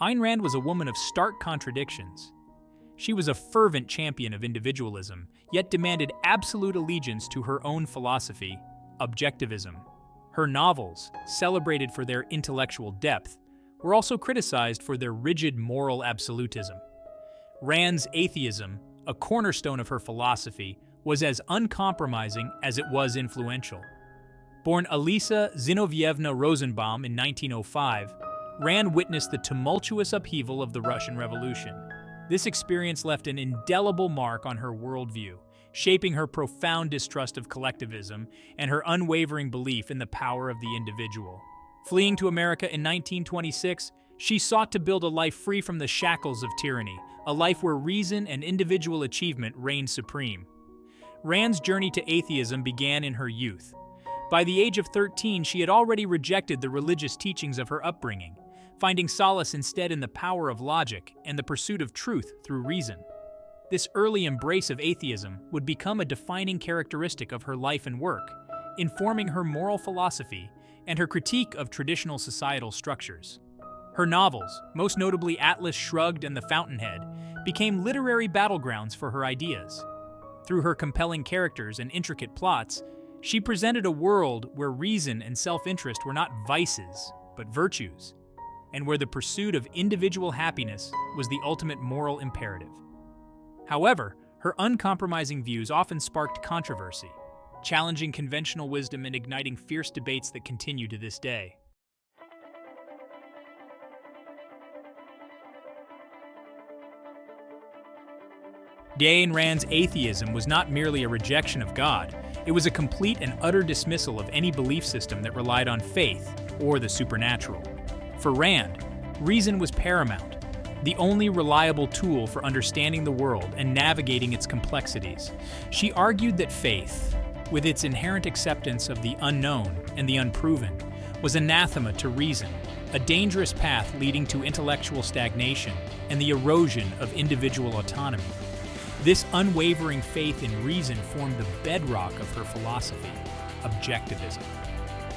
Ayn Rand was a woman of stark contradictions. She was a fervent champion of individualism, yet demanded absolute allegiance to her own philosophy, Objectivism. Her novels, celebrated for their intellectual depth, were also criticized for their rigid moral absolutism. Rand's Atheism, a cornerstone of her philosophy, was as uncompromising as it was influential. Born Elisa Zinovievna Rosenbaum in 1905, Rand witnessed the tumultuous upheaval of the Russian Revolution. This experience left an indelible mark on her worldview, shaping her profound distrust of collectivism and her unwavering belief in the power of the individual. Fleeing to America in 1926, she sought to build a life free from the shackles of tyranny, a life where reason and individual achievement reigned supreme. Rand's journey to atheism began in her youth. By the age of 13, she had already rejected the religious teachings of her upbringing, finding solace instead in the power of logic and the pursuit of truth through reason. This early embrace of atheism would become a defining characteristic of her life and work, informing her moral philosophy and her critique of traditional societal structures. Her novels, most notably Atlas Shrugged and The Fountainhead, became literary battlegrounds for her ideas. Through her compelling characters and intricate plots, she presented a world where reason and self-interest were not vices, but virtues, and where the pursuit of individual happiness was the ultimate moral imperative. However, her uncompromising views often sparked controversy, challenging conventional wisdom and igniting fierce debates that continue to this day. Ayn Rand's atheism was not merely a rejection of God, it was a complete and utter dismissal of any belief system that relied on faith or the supernatural. For Rand, reason was paramount, the only reliable tool for understanding the world and navigating its complexities. She argued that faith, with its inherent acceptance of the unknown and the unproven, was anathema to reason, a dangerous path leading to intellectual stagnation and the erosion of individual autonomy. This unwavering faith in reason formed the bedrock of her philosophy, Objectivism.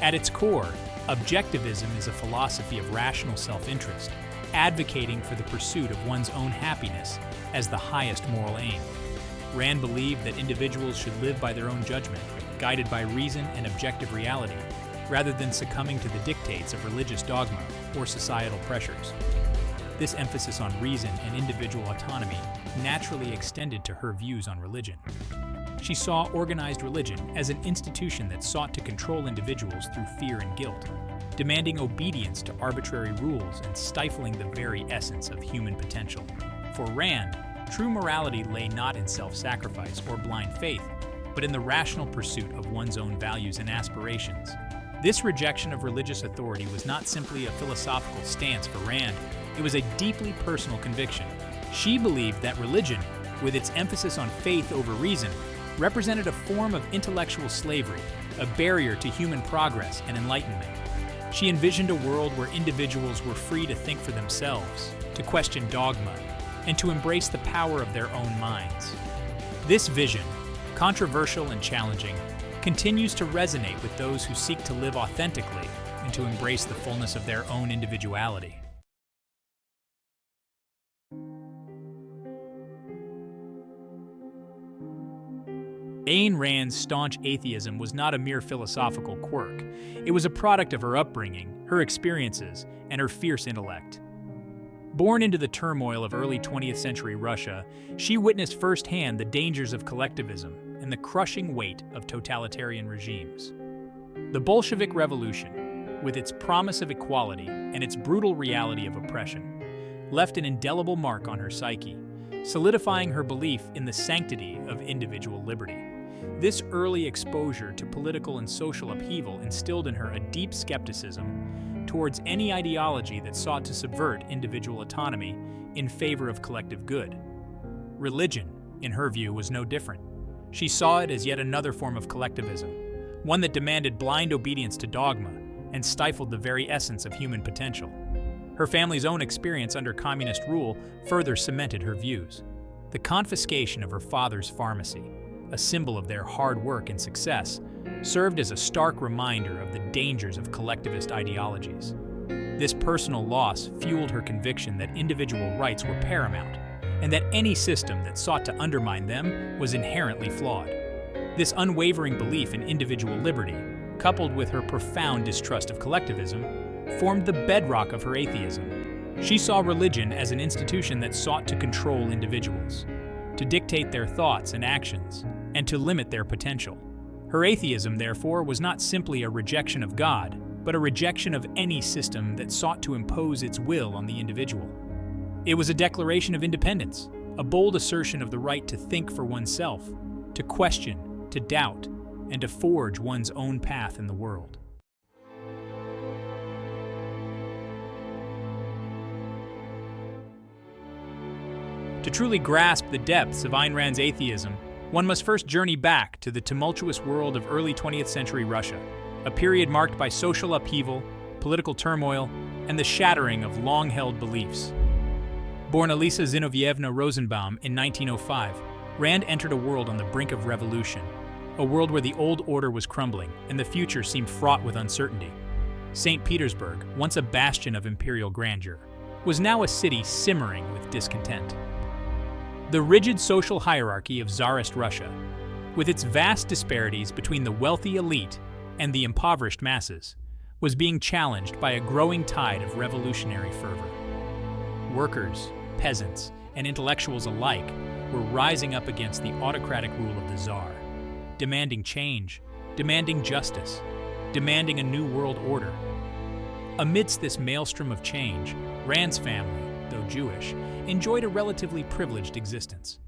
At its core, Objectivism is a philosophy of rational self-interest, advocating for the pursuit of one's own happiness as the highest moral aim. Rand believed that individuals should live by their own judgment, guided by reason and objective reality, rather than succumbing to the dictates of religious dogma or societal pressures. This emphasis on reason and individual autonomy naturally extended to her views on religion. She saw organized religion as an institution that sought to control individuals through fear and guilt, demanding obedience to arbitrary rules and stifling the very essence of human potential. For Rand, true morality lay not in self-sacrifice or blind faith, but in the rational pursuit of one's own values and aspirations. This rejection of religious authority was not simply a philosophical stance for Rand, it was a deeply personal conviction. She believed that religion, with its emphasis on faith over reason, represented a form of intellectual slavery, a barrier to human progress and enlightenment. She envisioned a world where individuals were free to think for themselves, to question dogma, and to embrace the power of their own minds. This vision, controversial and challenging, continues to resonate with those who seek to live authentically and to embrace the fullness of their own individuality. Ayn Rand's staunch atheism was not a mere philosophical quirk. It was a product of her upbringing, her experiences, and her fierce intellect. Born into the turmoil of early 20th century Russia, she witnessed firsthand the dangers of collectivism and the crushing weight of totalitarian regimes. The Bolshevik Revolution, with its promise of equality and its brutal reality of oppression, left an indelible mark on her psyche, solidifying her belief in the sanctity of individual liberty. This early exposure to political and social upheaval instilled in her a deep skepticism towards any ideology that sought to subvert individual autonomy in favor of collective good. Religion, in her view, was no different. She saw it as yet another form of collectivism, one that demanded blind obedience to dogma and stifled the very essence of human potential. Her family's own experience under communist rule further cemented her views. The confiscation of her father's pharmacy, a symbol of their hard work and success, served as a stark reminder of the dangers of collectivist ideologies. This personal loss fueled her conviction that individual rights were paramount, and that any system that sought to undermine them was inherently flawed. This unwavering belief in individual liberty, coupled with her profound distrust of collectivism, formed the bedrock of her atheism. She saw religion as an institution that sought to control individuals, to dictate their thoughts and actions, and to limit their potential. Her atheism, therefore, was not simply a rejection of God, but a rejection of any system that sought to impose its will on the individual. It was a declaration of independence, a bold assertion of the right to think for oneself, to question, to doubt, and to forge one's own path in the world. To truly grasp the depths of Ayn Rand's atheism, one must first journey back to the tumultuous world of early 20th century Russia, a period marked by social upheaval, political turmoil, and the shattering of long-held beliefs. Born Elisa Zinovievna Rosenbaum in 1905, Rand entered a world on the brink of revolution, a world where the old order was crumbling and the future seemed fraught with uncertainty. St. Petersburg, once a bastion of imperial grandeur, was now a city simmering with discontent. The rigid social hierarchy of Tsarist Russia, with its vast disparities between the wealthy elite and the impoverished masses, was being challenged by a growing tide of revolutionary fervor. Workers, peasants, and intellectuals alike were rising up against the autocratic rule of the Tsar, demanding change, demanding justice, demanding a new world order. Amidst this maelstrom of change, Rand's family, though Jewish, enjoyed a relatively privileged existence.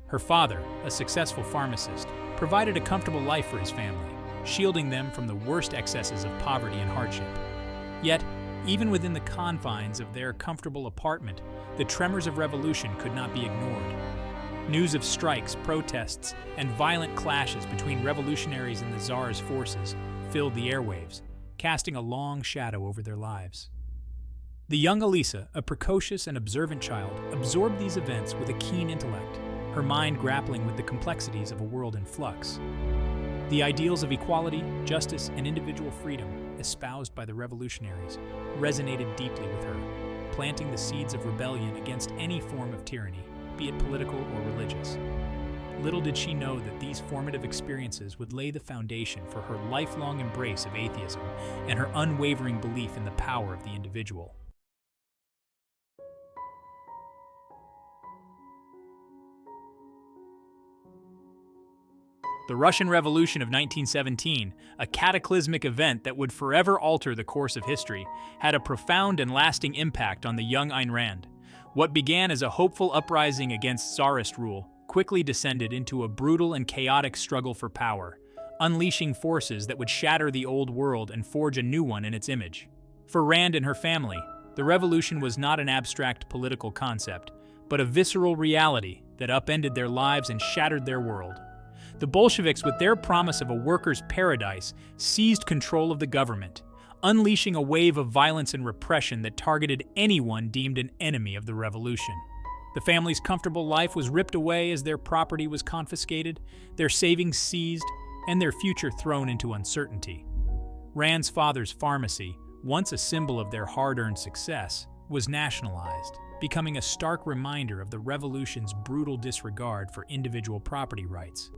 Her father, a successful pharmacist, provided a comfortable life for his family, shielding them from the worst excesses of poverty and hardship. Yet, even within the confines of their comfortable apartment, the tremors of revolution could not be ignored. News of strikes, protests, and violent clashes between revolutionaries and the Tsar's forces filled the airwaves, casting a long shadow over their lives. The young Elisa, a precocious and observant child, absorbed these events with a keen intellect, her mind grappling with the complexities of a world in flux. The ideals of equality, justice, and individual freedom, espoused by the revolutionaries, resonated deeply with her, planting the seeds of rebellion against any form of tyranny, be it political or religious. Little did she know that these formative experiences would lay the foundation for her lifelong embrace of atheism and her unwavering belief in the power of the individual. The Russian Revolution of 1917, a cataclysmic event that would forever alter the course of history, had a profound and lasting impact on the young Ayn Rand. What began as a hopeful uprising against Tsarist rule quickly descended into a brutal and chaotic struggle for power, unleashing forces that would shatter the old world and forge a new one in its image. For Rand and her family, the revolution was not an abstract political concept, but a visceral reality that upended their lives and shattered their world. The Bolsheviks, with their promise of a workers' paradise, seized control of the government, unleashing a wave of violence and repression that targeted anyone deemed an enemy of the revolution. The family's comfortable life was ripped away as their property was confiscated, their savings seized, and their future thrown into uncertainty. Rand's father's pharmacy, once a symbol of their hard-earned success, was nationalized, becoming a stark reminder of the revolution's brutal disregard for individual property rights.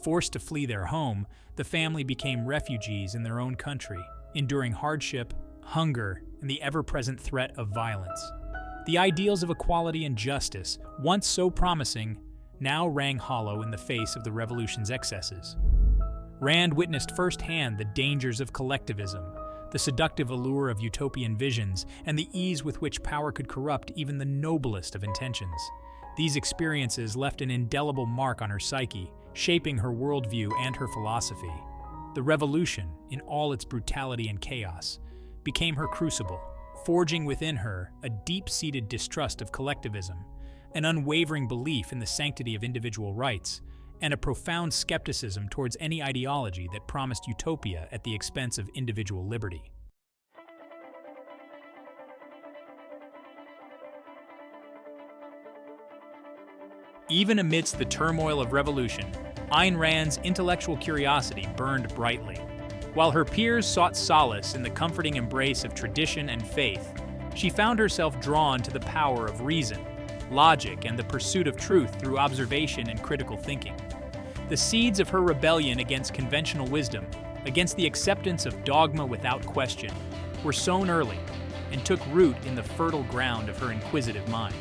Forced to flee their home, the family became refugees in their own country, enduring hardship, hunger, and the ever-present threat of violence. The ideals of equality and justice, once so promising, now rang hollow in the face of the revolution's excesses. Rand witnessed firsthand the dangers of collectivism, the seductive allure of utopian visions, and the ease with which power could corrupt even the noblest of intentions. These experiences left an indelible mark on her psyche, shaping her worldview and her philosophy. The revolution, in all its brutality and chaos, became her crucible, forging within her a deep-seated distrust of collectivism, an unwavering belief in the sanctity of individual rights, and a profound skepticism towards any ideology that promised utopia at the expense of individual liberty. Even amidst the turmoil of revolution, Ayn Rand's intellectual curiosity burned brightly. While her peers sought solace in the comforting embrace of tradition and faith, she found herself drawn to the power of reason, logic, and the pursuit of truth through observation and critical thinking. The seeds of her rebellion against conventional wisdom, against the acceptance of dogma without question, were sown early and took root in the fertile ground of her inquisitive mind.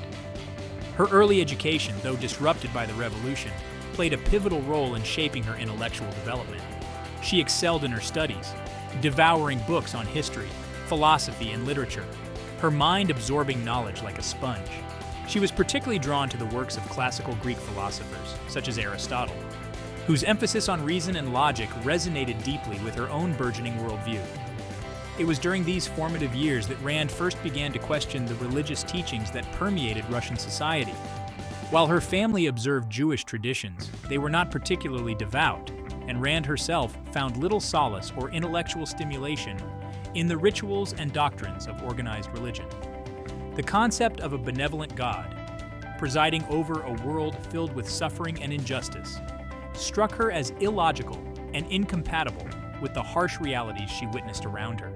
Her early education, though disrupted by the revolution, played a pivotal role in shaping her intellectual development. She excelled in her studies, devouring books on history, philosophy, and literature, her mind absorbing knowledge like a sponge. She was particularly drawn to the works of classical Greek philosophers, such as Aristotle, whose emphasis on reason and logic resonated deeply with her own burgeoning worldview. It was during these formative years that Rand first began to question the religious teachings that permeated Russian society. While her family observed Jewish traditions, they were not particularly devout, and Rand herself found little solace or intellectual stimulation in the rituals and doctrines of organized religion. The concept of a benevolent God, presiding over a world filled with suffering and injustice, struck her as illogical and incompatible with the harsh realities she witnessed around her.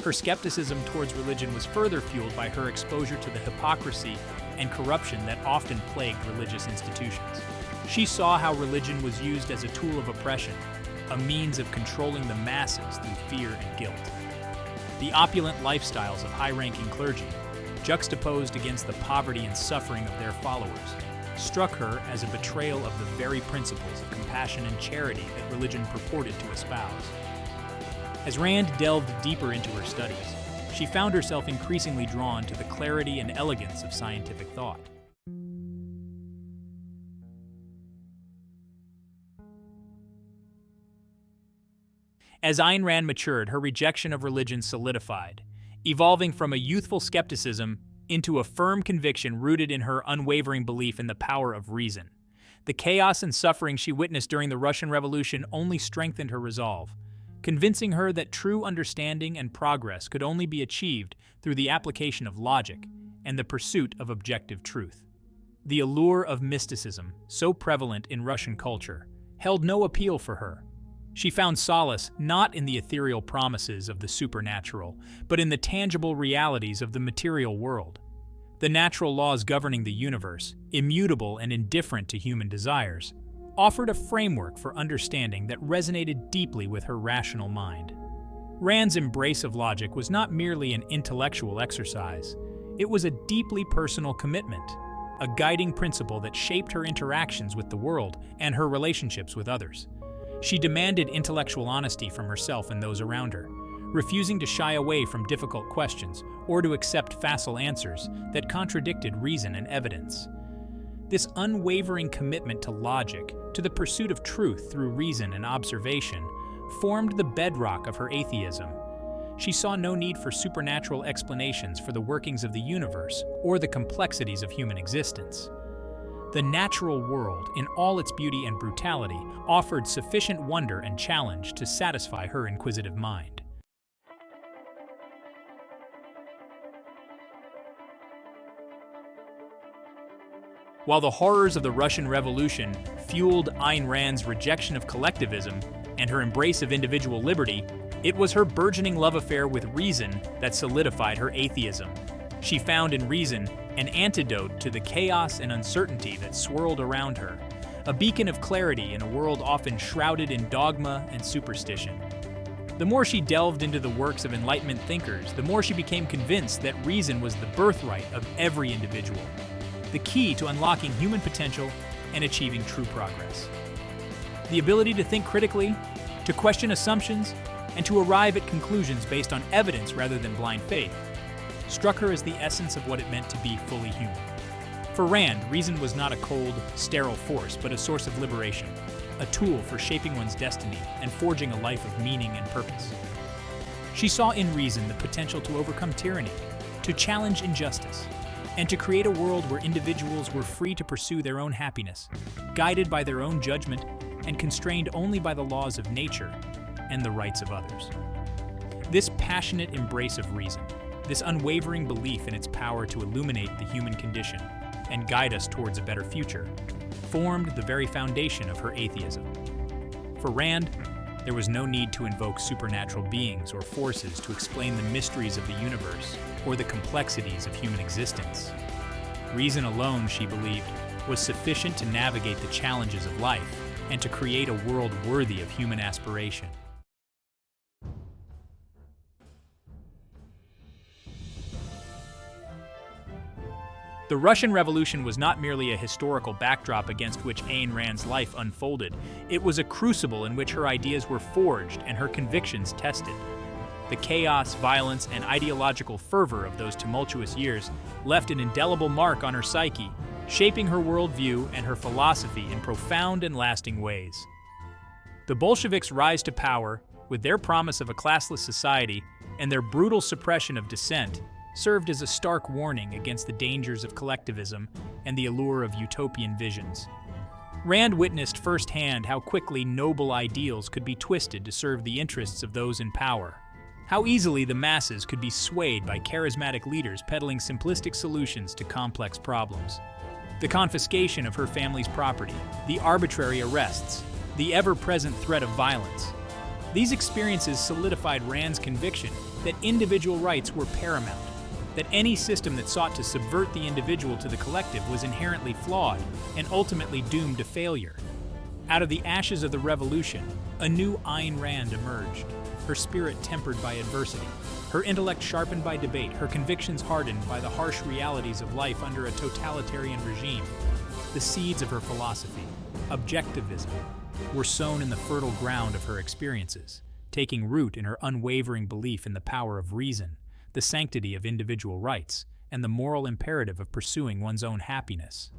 Her skepticism towards religion was further fueled by her exposure to the hypocrisy and corruption that often plagued religious institutions. She saw how religion was used as a tool of oppression, a means of controlling the masses through fear and guilt. The opulent lifestyles of high-ranking clergy, juxtaposed against the poverty and suffering of their followers, struck her as a betrayal of the very principles of compassion and charity that religion purported to espouse. As Rand delved deeper into her studies, she found herself increasingly drawn to the clarity and elegance of scientific thought. As Ayn Rand matured, her rejection of religion solidified, evolving from a youthful skepticism into a firm conviction rooted in her unwavering belief in the power of reason. The chaos and suffering she witnessed during the Russian Revolution only strengthened her resolve, convincing her that true understanding and progress could only be achieved through the application of logic and the pursuit of objective truth. The allure of mysticism, so prevalent in Russian culture, held no appeal for her. She found solace not in the ethereal promises of the supernatural, but in the tangible realities of the material world. The natural laws governing the universe, immutable and indifferent to human desires, offered a framework for understanding that resonated deeply with her rational mind. Rand's embrace of logic was not merely an intellectual exercise. It was a deeply personal commitment, a guiding principle that shaped her interactions with the world and her relationships with others. She demanded intellectual honesty from herself and those around her, refusing to shy away from difficult questions or to accept facile answers that contradicted reason and evidence. This unwavering commitment to logic, to the pursuit of truth through reason and observation, formed the bedrock of her atheism. She saw no need for supernatural explanations for the workings of the universe or the complexities of human existence. The natural world, in all its beauty and brutality, offered sufficient wonder and challenge to satisfy her inquisitive mind. While the horrors of the Russian Revolution fueled Ayn Rand's rejection of collectivism and her embrace of individual liberty, it was her burgeoning love affair with reason that solidified her atheism. She found in reason an antidote to the chaos and uncertainty that swirled around her, a beacon of clarity in a world often shrouded in dogma and superstition. The more she delved into the works of Enlightenment thinkers, the more she became convinced that reason was the birthright of every individual, the key to unlocking human potential and achieving true progress. The ability to think critically, to question assumptions, and to arrive at conclusions based on evidence rather than blind faith struck her as the essence of what it meant to be fully human. For Rand, reason was not a cold, sterile force, but a source of liberation, a tool for shaping one's destiny and forging a life of meaning and purpose. She saw in reason the potential to overcome tyranny, to challenge injustice, and to create a world where individuals were free to pursue their own happiness, guided by their own judgment and constrained only by the laws of nature and the rights of others. This passionate embrace of reason, this unwavering belief in its power to illuminate the human condition and guide us towards a better future, formed the very foundation of her atheism. For Rand, There was no need to invoke supernatural beings or forces to explain the mysteries of the universe or the complexities of human existence. Reason alone, she believed, was sufficient to navigate the challenges of life and to create a world worthy of human aspiration. The Russian Revolution was not merely a historical backdrop against which Ayn Rand's life unfolded. It was a crucible in which her ideas were forged and her convictions tested. The chaos, violence, and ideological fervor of those tumultuous years left an indelible mark on her psyche, shaping her worldview and her philosophy in profound and lasting ways. The Bolsheviks' rise to power, with their promise of a classless society and their brutal suppression of dissent, served as a stark warning against the dangers of collectivism and the allure of utopian visions. Rand witnessed firsthand how quickly noble ideals could be twisted to serve the interests of those in power, how easily the masses could be swayed by charismatic leaders peddling simplistic solutions to complex problems. The confiscation of her family's property, the arbitrary arrests, the ever-present threat of violence. These experiences solidified Rand's conviction that individual rights were paramount, that any system that sought to subvert the individual to the collective was inherently flawed and ultimately doomed to failure. Out of the ashes of the revolution, a new Ayn Rand emerged, her spirit tempered by adversity, her intellect sharpened by debate, her convictions hardened by the harsh realities of life under a totalitarian regime. The seeds of her philosophy, Objectivism, were sown in the fertile ground of her experiences, taking root in her unwavering belief in the power of reason, the sanctity of individual rights, and the moral imperative of pursuing one's own happiness.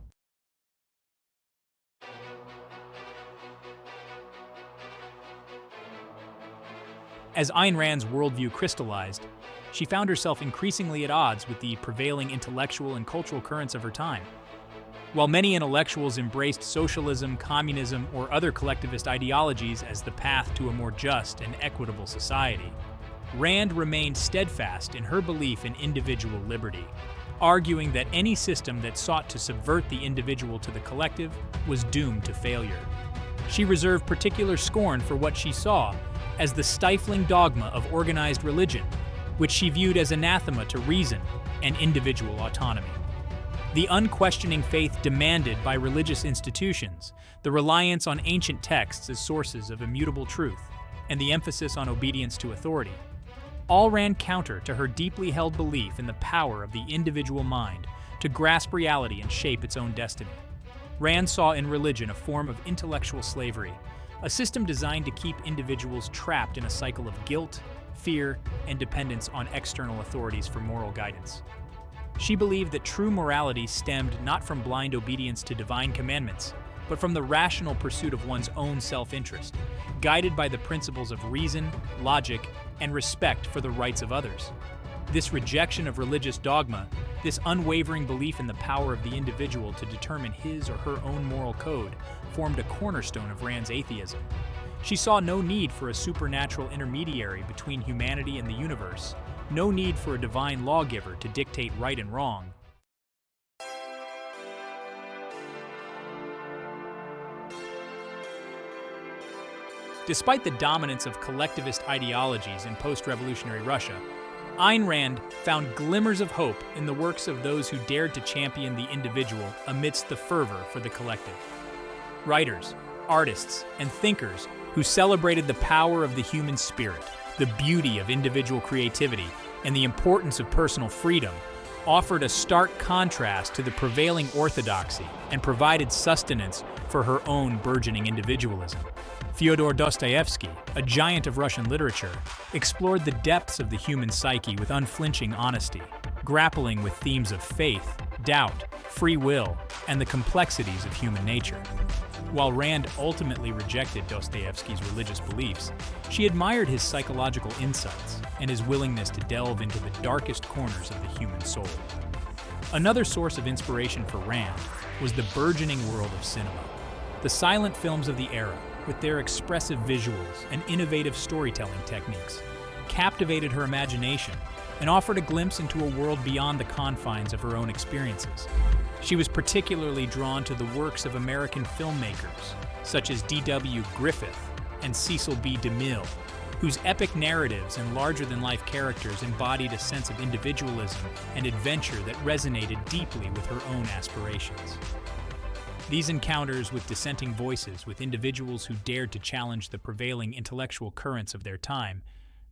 As Ayn Rand's worldview crystallized, she found herself increasingly at odds with the prevailing intellectual and cultural currents of her time. While many intellectuals embraced socialism, communism, or other collectivist ideologies as the path to a more just and equitable society, Rand remained steadfast in her belief in individual liberty, arguing that any system that sought to subvert the individual to the collective was doomed to failure. She reserved particular scorn for what she saw as the stifling dogma of organized religion, which she viewed as anathema to reason and individual autonomy. The unquestioning faith demanded by religious institutions, the reliance on ancient texts as sources of immutable truth, and the emphasis on obedience to authority, all ran counter to her deeply held belief in the power of the individual mind to grasp reality and shape its own destiny. Rand saw in religion a form of intellectual slavery, a system designed to keep individuals trapped in a cycle of guilt, fear, and dependence on external authorities for moral guidance. She believed that true morality stemmed not from blind obedience to divine commandments, but from the rational pursuit of one's own self-interest, guided by the principles of reason, logic, and respect for the rights of others. This rejection of religious dogma, this unwavering belief in the power of the individual to determine his or her own moral code, formed a cornerstone of Rand's atheism. She saw no need for a supernatural intermediary between humanity and the universe, no need for a divine lawgiver to dictate right and wrong. Despite the dominance of collectivist ideologies in post-revolutionary Russia, Ayn Rand found glimmers of hope in the works of those who dared to champion the individual amidst the fervor for the collective. Writers, artists, and thinkers who celebrated the power of the human spirit, the beauty of individual creativity, and the importance of personal freedom offered a stark contrast to the prevailing orthodoxy and provided sustenance for her own burgeoning individualism. Fyodor Dostoevsky, a giant of Russian literature, explored the depths of the human psyche with unflinching honesty, grappling with themes of faith, doubt, free will, and the complexities of human nature. While Rand ultimately rejected Dostoevsky's religious beliefs, she admired his psychological insights and his willingness to delve into the darkest corners of the human soul. Another source of inspiration for Rand was the burgeoning world of cinema. The silent films of the era, with their expressive visuals and innovative storytelling techniques, captivated her imagination and offered a glimpse into a world beyond the confines of her own experiences. She was particularly drawn to the works of American filmmakers such as D.W. Griffith, and Cecil B. DeMille, whose epic narratives and larger-than-life characters embodied a sense of individualism and adventure that resonated deeply with her own aspirations. These encounters with dissenting voices, with individuals who dared to challenge the prevailing intellectual currents of their time,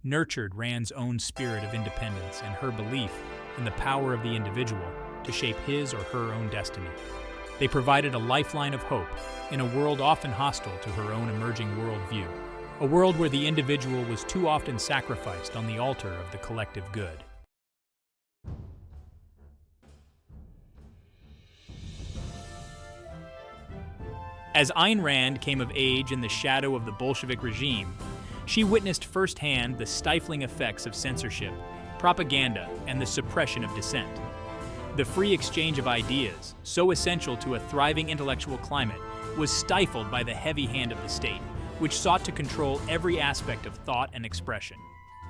nurtured Rand's own spirit of independence and her belief in the power of the individual to shape his or her own destiny. They provided a lifeline of hope in a world often hostile to her own emerging worldview, a world where the individual was too often sacrificed on the altar of the collective good. As Ayn Rand came of age in the shadow of the Bolshevik regime, she witnessed firsthand the stifling effects of censorship, propaganda, and the suppression of dissent. The free exchange of ideas, so essential to a thriving intellectual climate, was stifled by the heavy hand of the state, which sought to control every aspect of thought and expression.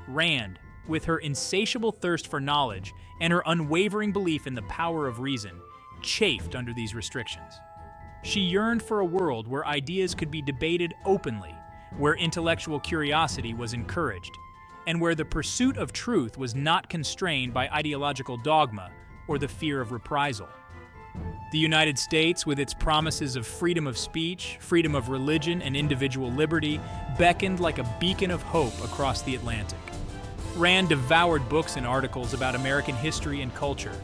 Rand, with her insatiable thirst for knowledge and her unwavering belief in the power of reason, chafed under these restrictions. She yearned for a world where ideas could be debated openly, where intellectual curiosity was encouraged, and where the pursuit of truth was not constrained by ideological dogma or the fear of reprisal. The United States, with its promises of freedom of speech, freedom of religion, and individual liberty, beckoned like a beacon of hope across the Atlantic. Rand devoured books and articles about American history and culture,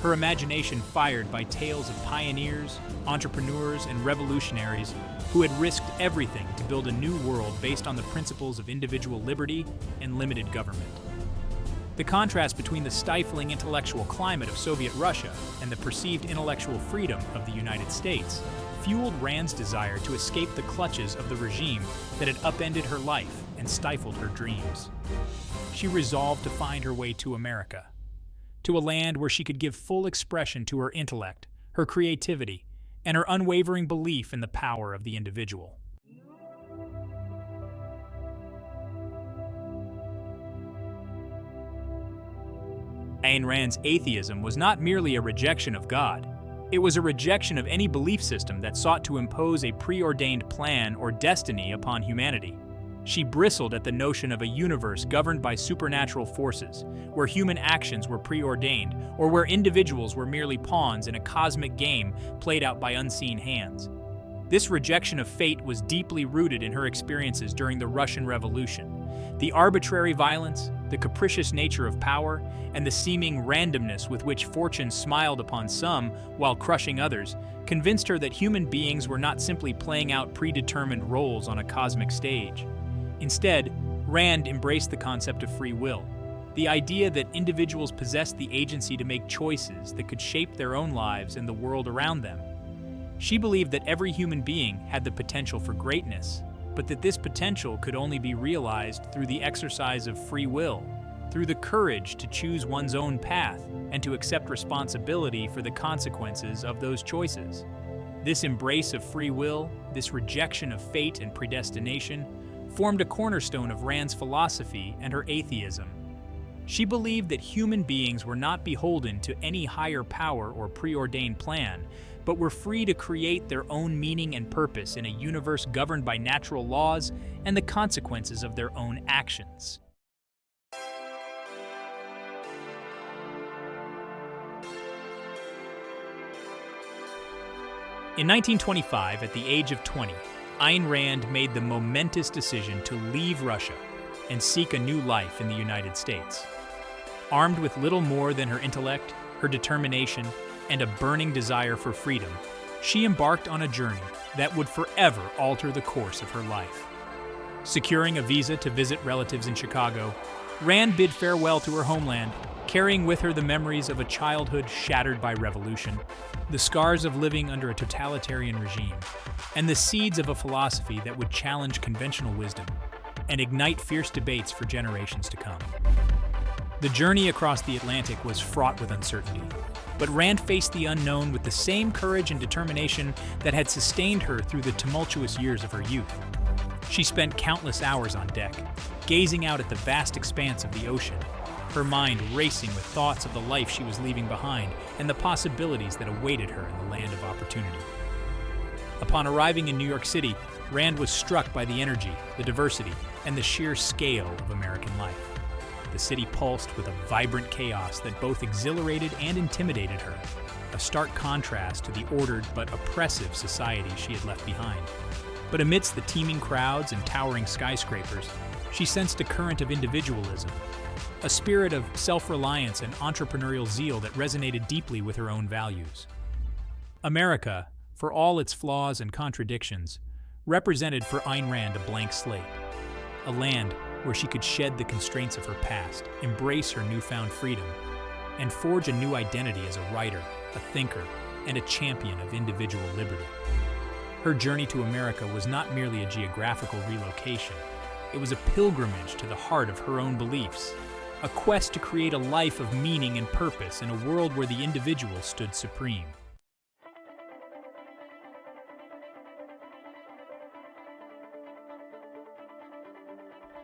her imagination fired by tales of pioneers, entrepreneurs, and revolutionaries who had risked everything to build a new world based on the principles of individual liberty and limited government. The contrast between the stifling intellectual climate of Soviet Russia and the perceived intellectual freedom of the United States fueled Rand's desire to escape the clutches of the regime that had upended her life and stifled her dreams. She resolved to find her way to America, to a land where she could give full expression to her intellect, her creativity, and her unwavering belief in the power of the individual. Ayn Rand's atheism was not merely a rejection of God. It was a rejection of any belief system that sought to impose a preordained plan or destiny upon humanity. She bristled at the notion of a universe governed by supernatural forces, where human actions were preordained, or where individuals were merely pawns in a cosmic game played out by unseen hands. This rejection of fate was deeply rooted in her experiences during the Russian Revolution. The arbitrary violence, the capricious nature of power, and the seeming randomness with which fortune smiled upon some while crushing others convinced her that human beings were not simply playing out predetermined roles on a cosmic stage. Instead, Rand embraced the concept of free will, the idea that individuals possessed the agency to make choices that could shape their own lives and the world around them. She believed that every human being had the potential for greatness, but that this potential could only be realized through the exercise of free will, through the courage to choose one's own path and to accept responsibility for the consequences of those choices. This embrace of free will, this rejection of fate and predestination, formed a cornerstone of Rand's philosophy and her atheism. She believed that human beings were not beholden to any higher power or preordained plan, but were free to create their own meaning and purpose in a universe governed by natural laws and the consequences of their own actions. In 1925, at the age of 20, Ayn Rand made the momentous decision to leave Russia and seek a new life in the United States. Armed with little more than her intellect, her determination, and a burning desire for freedom, she embarked on a journey that would forever alter the course of her life. Securing a visa to visit relatives in Chicago, Rand bid farewell to her homeland, carrying with her the memories of a childhood shattered by revolution, the scars of living under a totalitarian regime, and the seeds of a philosophy that would challenge conventional wisdom and ignite fierce debates for generations to come. The journey across the Atlantic was fraught with uncertainty, but Rand faced the unknown with the same courage and determination that had sustained her through the tumultuous years of her youth. She spent countless hours on deck, gazing out at the vast expanse of the ocean, her mind racing with thoughts of the life she was leaving behind and the possibilities that awaited her in the land of opportunity. Upon arriving in New York City, Rand was struck by the energy, the diversity, and the sheer scale of American life. The city pulsed with a vibrant chaos that both exhilarated and intimidated her, a stark contrast to the ordered but oppressive society she had left behind. But amidst the teeming crowds and towering skyscrapers, she sensed a current of individualism, a spirit of self-reliance and entrepreneurial zeal that resonated deeply with her own values. America, for all its flaws and contradictions, represented for Ayn Rand a blank slate, a land where she could shed the constraints of her past, embrace her newfound freedom, and forge a new identity as a writer, a thinker, and a champion of individual liberty. Her journey to America was not merely a geographical relocation. It was a pilgrimage to the heart of her own beliefs, a quest to create a life of meaning and purpose in a world where the individual stood supreme.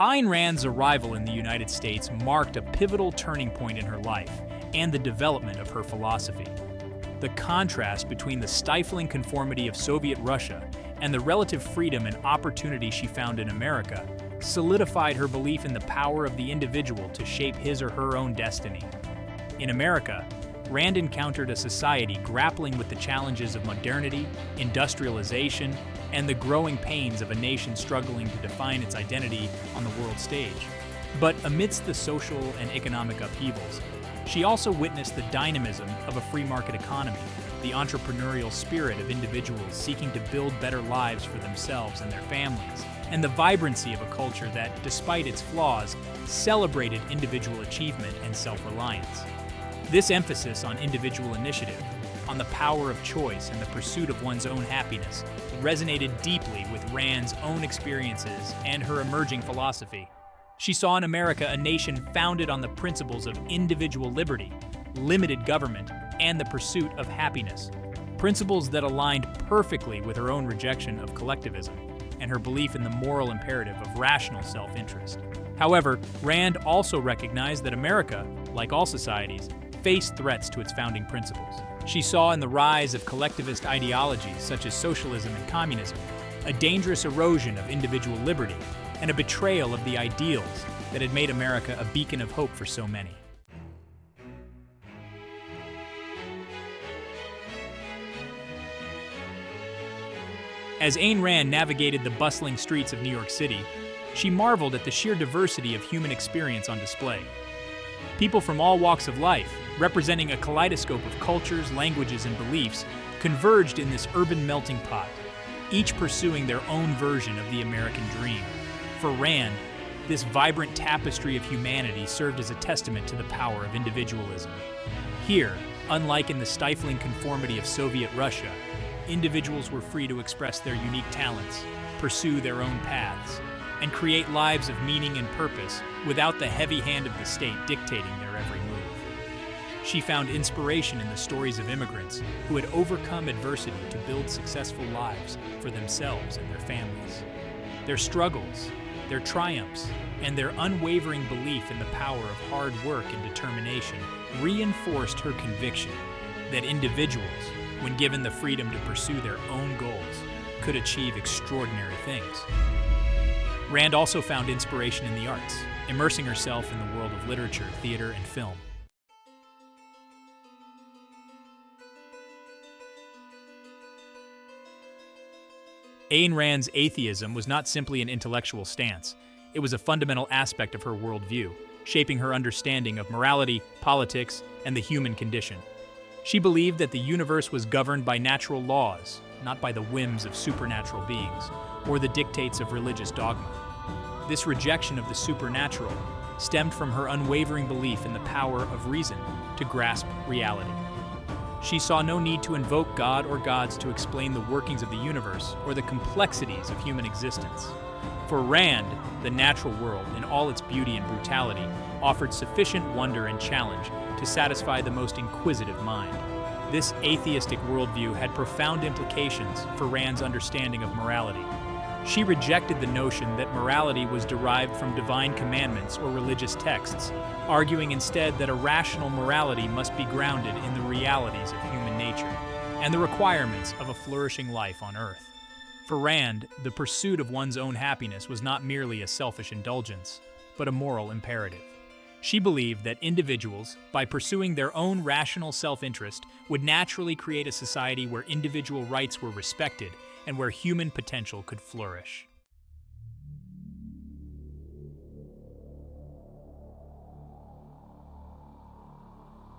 Ayn Rand's arrival in the United States marked a pivotal turning point in her life and the development of her philosophy. The contrast between the stifling conformity of Soviet Russia and the relative freedom and opportunity she found in America solidified her belief in the power of the individual to shape his or her own destiny. In America, Rand encountered a society grappling with the challenges of modernity, industrialization, and the growing pains of a nation struggling to define its identity on the world stage. But amidst the social and economic upheavals, she also witnessed the dynamism of a free market economy, the entrepreneurial spirit of individuals seeking to build better lives for themselves and their families, and the vibrancy of a culture that, despite its flaws, celebrated individual achievement and self-reliance. This emphasis on individual initiative, on the power of choice and the pursuit of one's own happiness, resonated deeply with Rand's own experiences and her emerging philosophy. She saw in America a nation founded on the principles of individual liberty, limited government, and the pursuit of happiness, principles that aligned perfectly with her own rejection of collectivism and her belief in the moral imperative of rational self-interest. However, Rand also recognized that America, like all societies, faced threats to its founding principles. She saw in the rise of collectivist ideologies such as socialism and communism a dangerous erosion of individual liberty and a betrayal of the ideals that had made America a beacon of hope for so many. As Ayn Rand navigated the bustling streets of New York City, she marveled at the sheer diversity of human experience on display. People from all walks of life, representing a kaleidoscope of cultures, languages, and beliefs, converged in this urban melting pot, each pursuing their own version of the American dream. For Rand, this vibrant tapestry of humanity served as a testament to the power of individualism. Here, unlike in the stifling conformity of Soviet Russia, individuals were free to express their unique talents, pursue their own paths, and create lives of meaning and purpose without the heavy hand of the state dictating their every move. She found inspiration in the stories of immigrants who had overcome adversity to build successful lives for themselves and their families. Their struggles, their triumphs, and their unwavering belief in the power of hard work and determination reinforced her conviction that individuals, when given the freedom to pursue their own goals, could achieve extraordinary things. Rand also found inspiration in the arts, immersing herself in the world of literature, theater, and film. Ayn Rand's atheism was not simply an intellectual stance. It was a fundamental aspect of her worldview, shaping her understanding of morality, politics, and the human condition. She believed that the universe was governed by natural laws, not by the whims of supernatural beings, or the dictates of religious dogma. This rejection of the supernatural stemmed from her unwavering belief in the power of reason to grasp reality. She saw no need to invoke God or gods to explain the workings of the universe or the complexities of human existence. For Rand, the natural world, in all its beauty and brutality, offered sufficient wonder and challenge to satisfy the most inquisitive mind. This atheistic worldview had profound implications for Rand's understanding of morality. She rejected the notion that morality was derived from divine commandments or religious texts, arguing instead that a rational morality must be grounded in the realities of human nature and the requirements of a flourishing life on Earth. For Rand, the pursuit of one's own happiness was not merely a selfish indulgence, but a moral imperative. She believed that individuals, by pursuing their own rational self-interest, would naturally create a society where individual rights were respected and where human potential could flourish.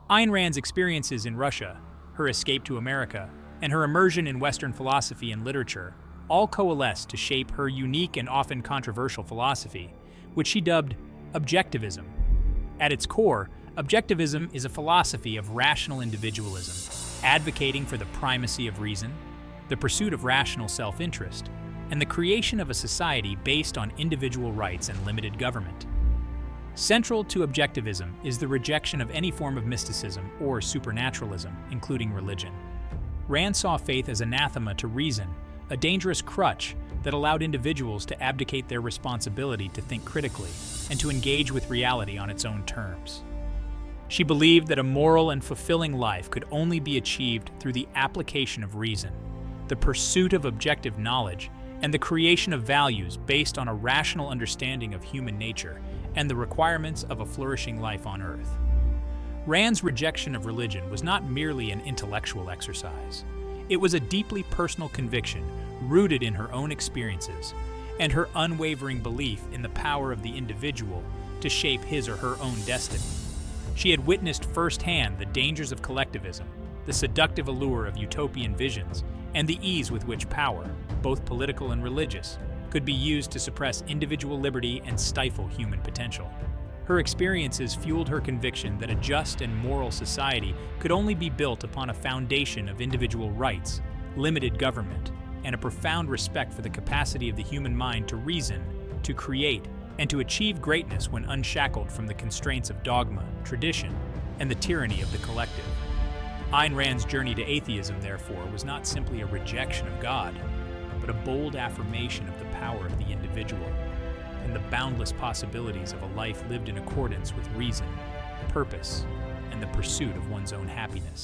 Ayn Rand's experiences in Russia, her escape to America, and her immersion in Western philosophy and literature all coalesced to shape her unique and often controversial philosophy, which she dubbed Objectivism. At its core, Objectivism is a philosophy of rational individualism, advocating for the primacy of reason, the pursuit of rational self-interest, and the creation of a society based on individual rights and limited government. Central to Objectivism is the rejection of any form of mysticism or supernaturalism, including religion. Rand saw faith as anathema to reason, a dangerous crutch that allowed individuals to abdicate their responsibility to think critically and to engage with reality on its own terms. She believed that a moral and fulfilling life could only be achieved through the application of reason, the pursuit of objective knowledge, and the creation of values based on a rational understanding of human nature and the requirements of a flourishing life on Earth. Rand's rejection of religion was not merely an intellectual exercise. It was a deeply personal conviction rooted in her own experiences and her unwavering belief in the power of the individual to shape his or her own destiny. She had witnessed firsthand the dangers of collectivism, the seductive allure of utopian visions, and the ease with which power, both political and religious, could be used to suppress individual liberty and stifle human potential. Her experiences fueled her conviction that a just and moral society could only be built upon a foundation of individual rights, limited government, and a profound respect for the capacity of the human mind to reason, to create, and to achieve greatness when unshackled from the constraints of dogma, tradition, and the tyranny of the collective. Ayn Rand's journey to atheism, therefore, was not simply a rejection of God, but a bold affirmation of the power of the individual and the boundless possibilities of a life lived in accordance with reason, purpose, and the pursuit of one's own happiness.